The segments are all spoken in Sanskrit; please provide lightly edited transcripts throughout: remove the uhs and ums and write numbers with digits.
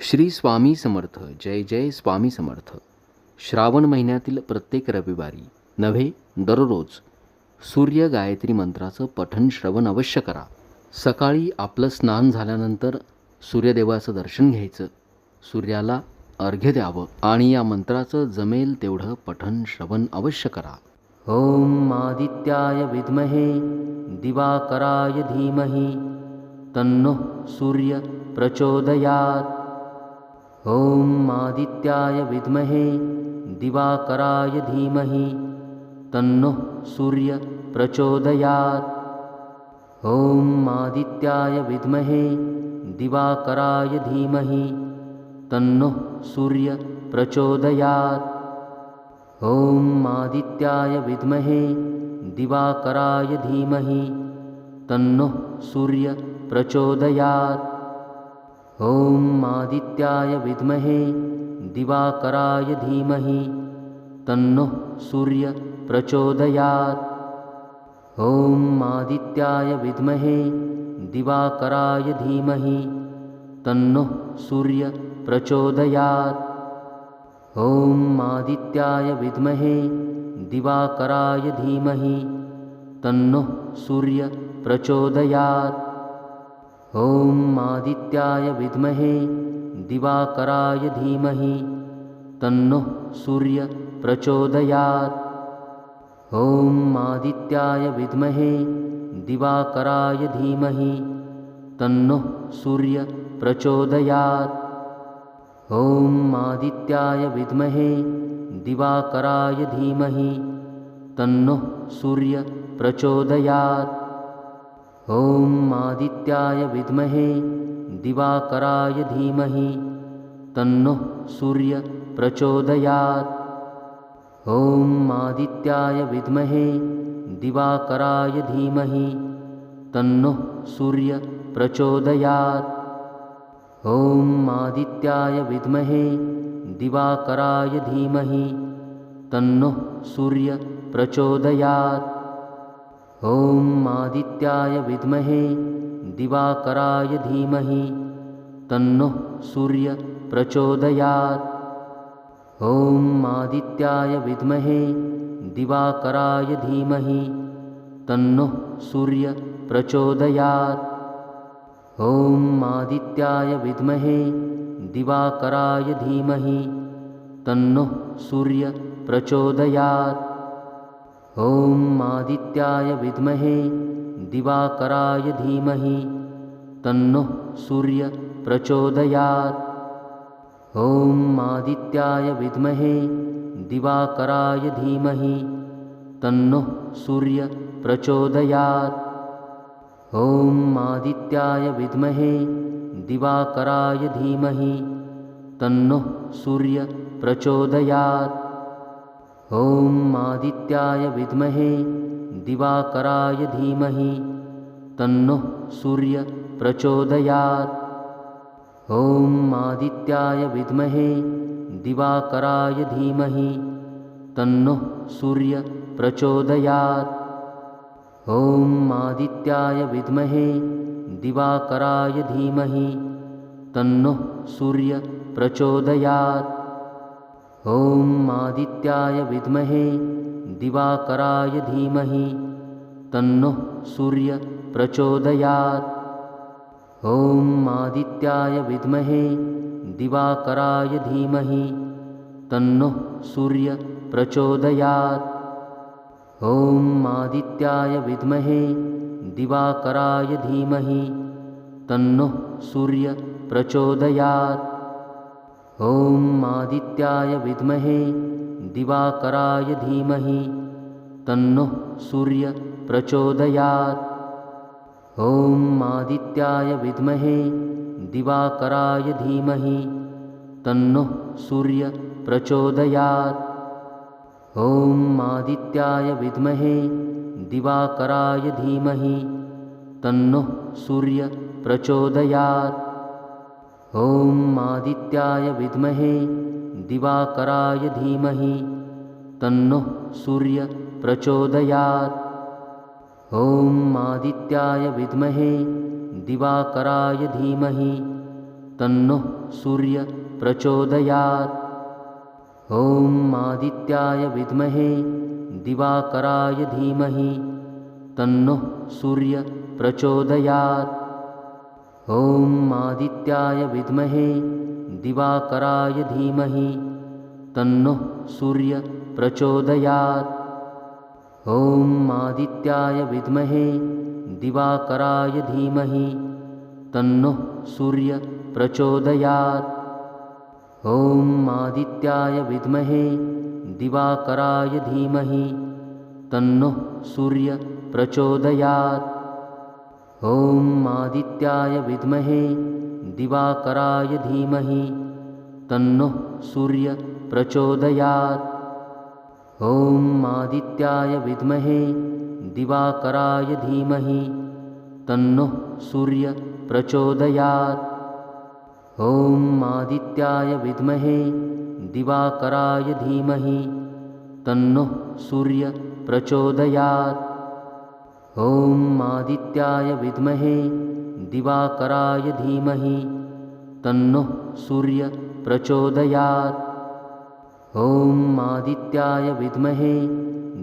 श्री स्वामी समर्थ. जय जय स्वामी समर्थ. श्रावण महिन्यातील प्रत्येक रविवारी नव्हे दररोज सूर्य गायत्री मंत्राचं पठण श्रवण अवश्य करा. सकाळी आपलं स्नान झाल्यानंतर सूर्यदेवाचं दर्शन घ्यायचं, सूर्याला अर्घ्य द्यावं आणि या मंत्राचं जमेल तेवढं पठण श्रवण अवश्य करा. ओम आदित्याय विद्महे दिवाकराय धीमहि तन्नो सूर्य प्रचोदयात्. ओम आदित्याय विद्महे दिवाकराय धीमहि तन्नो सूर्य प्रचोदयात्. ओम आदित्याय विद्महे दिवाकराय धीमहि तन्नो सूर्य प्रचोदयात्. ओम आदित्याय विद्महे दिवाकराय धीमहि तन्नो सूर्य प्रचोदयात्. ओम आदित्याय विद्महे दिवाकराय धीमहि तन्नो सूर्य प्रचोदयात्. ओम आदित्याय विद्महे दिवाकराय धीमहि तन्नो सूर्य प्रचोदयात्. ओम आदित्याय विद्महे दिवाकराय धीमहि तन्नो सूर्य प्रचोदयात्. ओम आदित्याय विद्महे दिवाकराय धीमहि तन्नो सूर्य प्रचोदयात्. ओम आदित्याय विद्महे दिवाकराय धीमहि तन्नो सूर्य प्रचोदयात्. ओम आदित्याय विद्महे दिवाकराय धीमहि तन्नो सूर्य प्रचोदयात्. ओम आदित्याय विद्महे दिवाकराय धीमहि तन्नो सूर्य प्रचोदयात्. ओम आदित्याय विद्महे दिवाकराय धीमहि तन्नो सूर्य प्रचोदयात्. ओम आदित्याय विद्महे दिवाकराय धीमहि तन्नो सूर्य प्रचोदयात्. ओम आदित्याय विद्महे दिवाकराय धीमहि तन्नो सूर्य प्रचोदयात्. ओम आदित्याय विद्महे दिवाकराय धीमहि तन्नो सूर्य प्रचोदयात्. ओम आदित्याय विद्महे दिवाकराय धीमहि तन्नो सूर्य प्रचोदयात्. ओम आदित्याय विद्महे दिवाकराय धीमहि तन्नो सूर्य प्रचोदयात्. ओम आदित्याय विद्महे दिवाकराय धीमहि तन्नो सूर्य प्रचोदयात्. ओम आदित्याय विद्महे दिवाकराय धीमहि तन्नो सूर्य प्रचोदयात्. ओम आदित्याय विद्महे दिवाकराय धीमहि तन्नो सूर्य प्रचोदयात्. ओम आदित्याय विद्महे दिवाकराय धीमहि तन्नो सूर्य प्रचोदयात्. ओम आदित्याय विद्महे दिवाकराय धीमहि तन्नो सूर्य प्रचोदयात्. ओम आदित्याय विद्महे दिवाकराय धीमहि तन्नो सूर्य प्रचोदयात्. ओम आदित्याय विद्महे दिवाकराय धीमहि तन्नो सूर्य प्रचोदयात्. ओम आदित्याय विद्महे दिवाकराय धीमहि तन्नो सूर्य प्रचोदयात्. ओम आदित्याय विद्महे दिवाकराय धीमहि तन्नो सूर्य प्रचोदयात्. ओम आदित्याय विद्महे दिवाकराय धीमहि तन्नो सूर्य प्रचोदयात्. ओम आदित्याय विद्महे दिवाकराय धीमहि तन्नो सूर्य प्रचोदयात्. ओम आदित्याय विद्महे दिवाकराय धीमहि तन्नो सूर्य प्रचोदयात्. ओम आदित्याय विद्महे दिवाकराय धीमहि तन्नो सूर्य प्रचोदयात्। ॐ आदित्याय विद्महे दिवाकराय धीमहि तन्नो सूर्य प्रचोदयात्। ॐ आदित्याय विद्महे दिवाकराय धीमहि तन्नो सूर्य प्रचोदयात्। ॐ आदित्याय विद्महे दिवाकराय धीमहि तन्नो सूर्य प्रचोदयात्। ॐ आदित्याय विद्महे दिवाकराय धीमहि तन्नो सूर्य प्रचोदयात्। ॐ आदित्याय विद्महे दिवाकराय धीमहि तन्नो सूर्य प्रचोदयात्। ॐ आदित्याय विद्महे दिवाकराय धीमहि तन्नो सूर्य प्रचोदयात्। ॐ आदित्याय विद्महे दिवाकराय धीमहि तन्नो सूर्य प्रचोदयात्। ॐ आदित्याय विद्महे दिवाकराय धीमहि तन्नो सूर्य प्रचोदयात्। ॐ आदित्याय विद्महे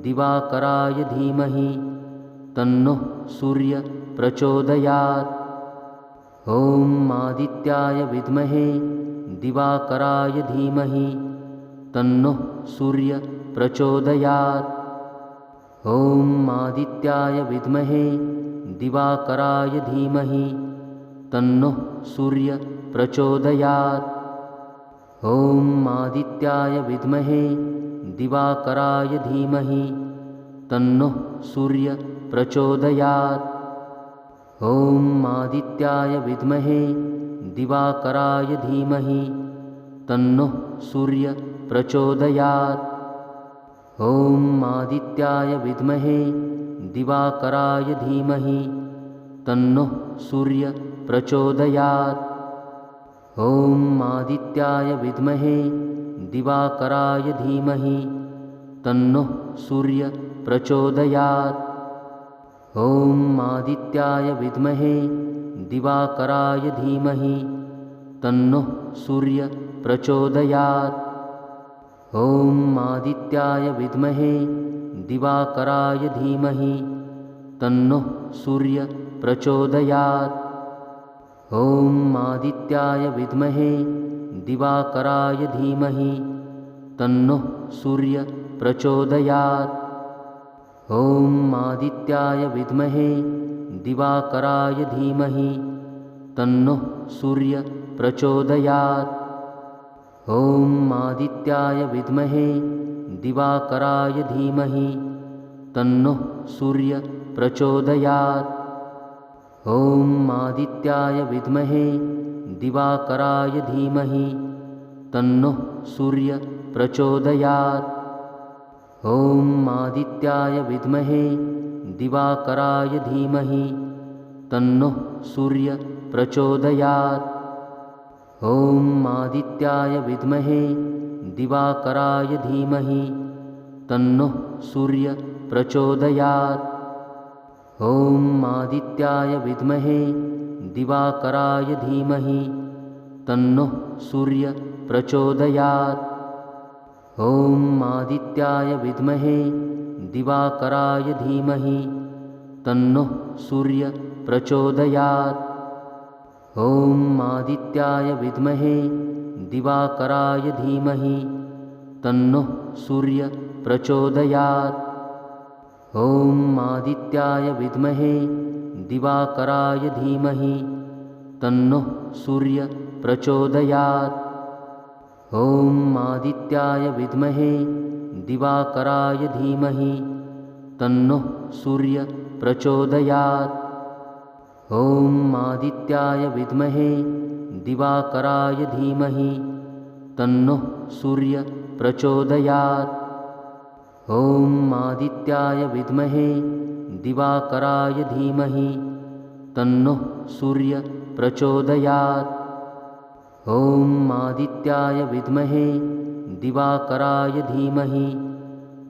दिवाकराय धीमहि तन्नो सूर्य प्रचोदयात्। ॐ आदित्याय विद्महे दिवाकराय धीमहि तन्नो सूर्य प्रचोदयात्। ॐ आदित्याय विद्महे दिवाकराय धीमहि तन्नो सूर्य प्रचोदयात्। ॐ आदित्याय विद्महे दिवाकराय धीमहि तन्नो सूर्य प्रचोदयात्। ॐ आदित्याय विद्महे दिवाकराय धीमहि तन्नो सूर्य प्रचोदयात्। ॐ आदित्याय विद्महे दिवाकराय धीमहि तन्नो सूर्य प्रचोदयात्। ॐ आदित्याय विद्महे दिवाकराय धीमहि तन्नो सूर्य प्रचोदयात्। ॐ आदित्याय विद्महे दिवाकराय धीमहि तन्नो सूर्य प्रचोदयात्। ॐ आदित्याय विद्महे दिवाकराय धीमहि तन्नो सूर्य प्रचोदयात्। ॐ आदित्याय विद्महे दिवाकराय धीमहि तन्नो सूर्य प्रचोदयात्। ॐ आदित्याय विद्महे दिवाकराय धीमहि तन्नो सूर्य प्रचोदयात्। ॐ आदित्याय विद्महे दिवाकराय धीमहि तन्नो सूर्य प्रचोदयात्। ॐ आदित्याय विद्महे दिवाकराय धीमहि तन्नो सूर्य प्रचोदयात्। ॐ आदित्याय विद्महे दिवाकराय धीमहि तन्नो सूर्य प्रचोदयात्। ॐ आदित्याय विद्महे दिवाकराय धीमहि तन्नो सूर्य प्रचोदयात्। ॐ आदित्याय विद्महे दिवाकराय धीमहि तन्नो सूर्य प्रचोदयात्। ॐ आदित्याय विद्महे दिवाकराय धीमहि तन्नो सूर्य प्रचोदयात्। ॐ आदित्याय विद्महे दिवाकराय धीमहि तन्नो सूर्य प्रचोदयात्। ॐ आदित्याय विद्महे दिवाकराय धीमहि तन्नो सूर्य प्रचोदयात्। ॐ आदित्याय विद्महे दिवाकराय धीमहि तन्नो सूर्य प्रचोदयात्। ॐ आदित्याय विद्महे दिवाकराय धीमहि तन्नो सूर्य प्रचोदयात्। ॐ आदित्याय विद्महे दिवाकराय धीमहि तन्नो सूर्य प्रचोदयात्। ॐ आदित्याय विद्महे दिवाकराय धीमहि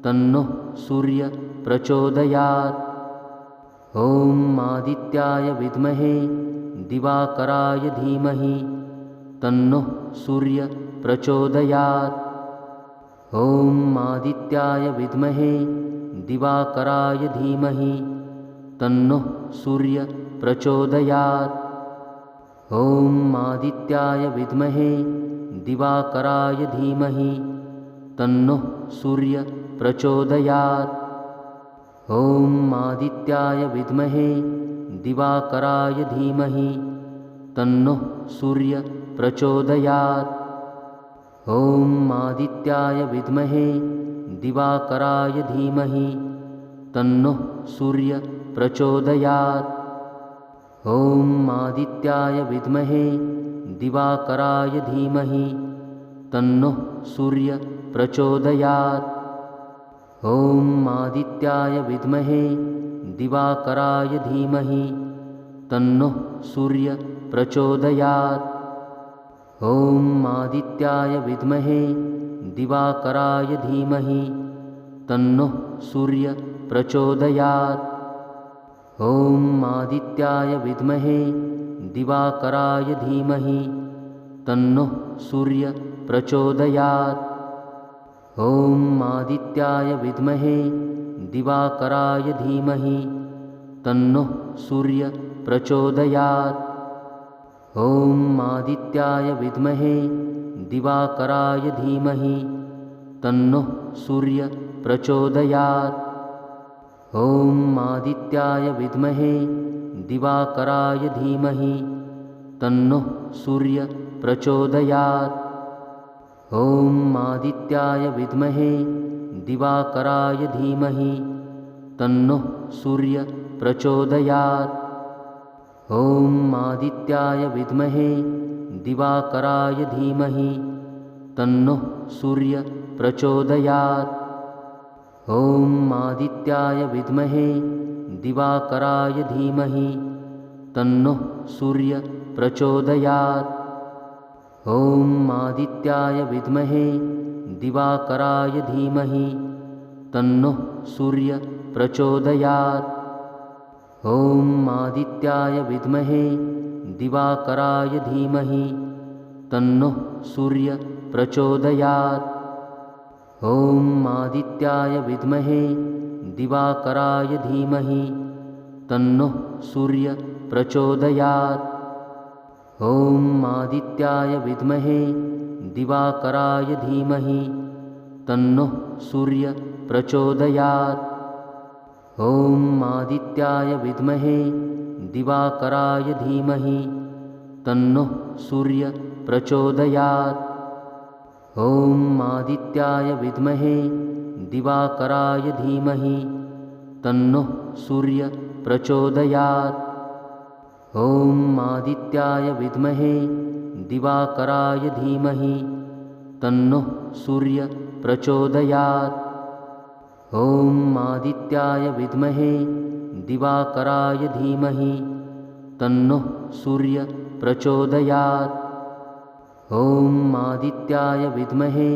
तन्नो सूर्य प्रचोदयात्। ॐ आदित्याय विद्महे दिवाकराय धीमहि तन्नः सूर्यः प्रचोदयात्। ॐ आदित्याय विद्महे दिवाकराय धीमहि तन्नः सूर्यः प्रचोदयात्। ॐ आदित्याय विद्महे दिवाकराय धीमहि तन्नः सूर्यः प्रचोदयात्। ॐ आदित्याय विद्महे दिवाकराय धीमहि तन्नः सूर्यः प्रचोदयात्। ॐ आदित्याय विद्महे दिवाकराय धीमहि तन्नः सूर्यः प्रचोदयात्। ॐ आदित्याय विद्महे दिवाकराय धीमहि तन्नः सूर्यः प्रचोदयात्। ॐ आदित्याय विद्महे दिवाकराय धीमहि तन्नः सूर्यः प्रचोदयात्। ॐ आदित्याय विद्महे दिवाकराय धीमहि तन्नः सूर्यः प्रचोदयात्। ॐ आदित्याय विद्महे दिवाकराय धीमहि तन्नः सूर्यः प्रचोदयात्। ॐ आदित्याय विद्महे दिवाकराय धीमहि तन्नः सूर्यः प्रचोदयात्। ॐ आदित्याय विद्महे दिवाकराय धीमहि तन्नः सूर्यः प्रचोदयात्। ॐ आदित्याय विद्महे दिवाकराय धीमहि तन्नः सूर्यः प्रचोदयात्। ॐ आदित्याय विद्महे दिवाकराय धीमहि तन्नः सूर्यः प्रचोदयात्। ॐ आदित्याय विद्महे दिवाकराय धीमहि तन्नः सूर्यः प्रचोदयात्। ॐ आदित्याय विद्महे दिवाकराय धीमहि तन्नः सूर्यः प्रचोदयात्। ॐ आदित्याय विद्महे दिवाकराय धीमहि तन्नः सूर्यः प्रचोदयात्। ॐ आदित्याय विद्महे दिवाकराय धीमहि तन्नः सूर्यः प्रचोदयात्। ॐ आदित्याय विद्महे दिवाकराय धीमहि तन्नः सूर्यः प्रचोदयात्। ॐ आदित्याय विद्महे दिवाकराय धीमहि तन्नः सूर्यः प्रचोदयात्। ॐ आदित्याय विद्महे दिवाकराय धीमहि तन्नः सूर्यः प्रचोदयात्। ॐ आदित्याय विद्महे दिवाकराय धीमहि तन्नः सूर्यः प्रचोदयात्। ॐ आदित्याय विद्महे दिवाकराय धीमहि तन्नः सूर्यः प्रचोदयात्। ॐ आदित्याय विद्महे दिवाकराय धीमहि तन्नः सूर्यः प्रचोदयात्। ॐ आदित्याय विद्महे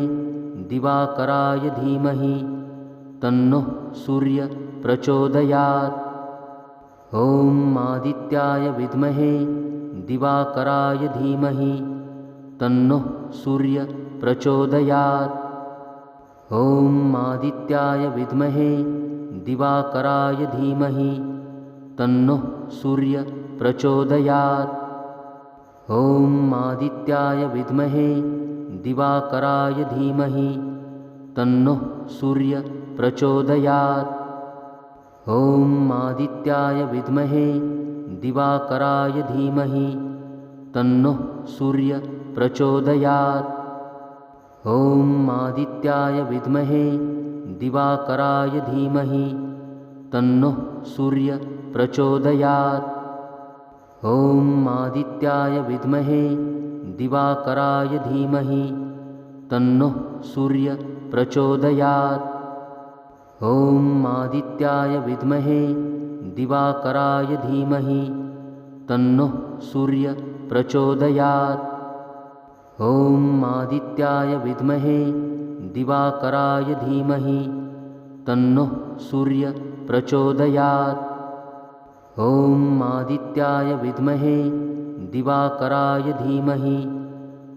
दिवाकराय धीमहि तन्नः सूर्यः प्रचोदयात्। ॐ आदित्याय विद्महे दिवाकराय धीमहि तन्नः सूर्यः प्रचोदयात्। ॐ आदित्याय विद्महे दिवाकराय धीमहि तन्नः सूर्यः प्रचोदयात्। ॐ आदित्याय विद्महे दिवाकराय धीमहि तन्नः सूर्यः प्रचोदयात्। ॐ आदित्याय विद्महे दिवाकराय धीमहि तन्नः सूर्यः प्रचोदयात्। ॐ आदित्याय विद्महे दिवाकराय धीमहि तन्नः सूर्यः प्रचोदयात्। ॐ आदित्याय विद्महे दिवाकराय धीमहि तन्नः सूर्यः प्रचोदयात्। ॐ आदित्याय विद्महे दिवाकराय धीमहि तन्नः सूर्यः प्रचोदयात्। ॐ आदित्याय विद्महे दिवाकराय धीमहि तन्नः सूर्यः प्रचोदयात्। ॐ आदित्याय विद्महे दिवाकराय धीमहि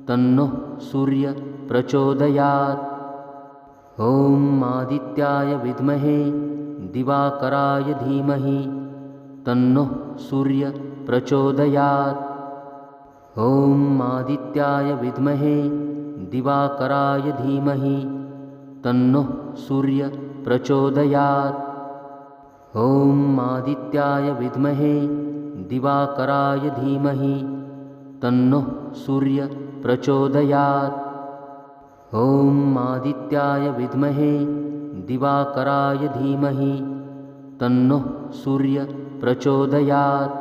तन्नः सूर्य प्रचोदयात्। ॐ आदित्याय विद्महे दिवाकराय धीमहि तन्नः सूर्य प्रचोदयात्। ॐ आदित्याय विद्महे दिवाकराय धीमहि तन्नः सूर्य प्रचोदयात्। ॐ आदित्याय विद्महे दिवाकराय धीमहि तन्नः सूर्य प्रचोदयात्। ॐ आदित्याय विद्महे दिवाकराय धीमहि तन्नः सूर्य प्रचोदयात्।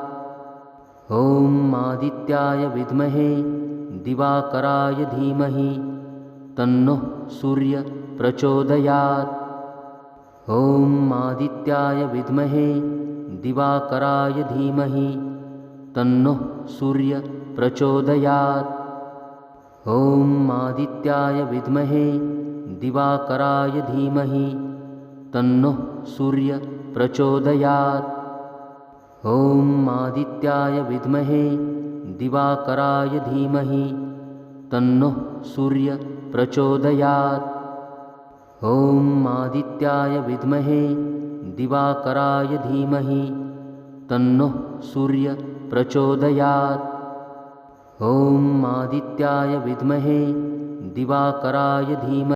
ॐ आदित्याय विद्महे दिवाकराय धीमहि तन्नः सूर्य प्रचोदयात्। ॐ आदित्याय विद्महे दिवाकराय धीमहि तन्नः सूर्य प्रचोदयात्। ॐ आदित्याय विद्महे दिवाकराय धीमहि तन्नः सूर्य प्रचोदयात्। ॐ आदित्याय विद्महे दिवाकराय धीमहि तन्नः सूर्य प्रचोदयात्। ॐ आदित्याय विद्महे दिवाकराय धीमहि तन्नः सूर्य प्रचोदयात्। ॐ आदित्याय विद्महे दिवाकराय धीमहि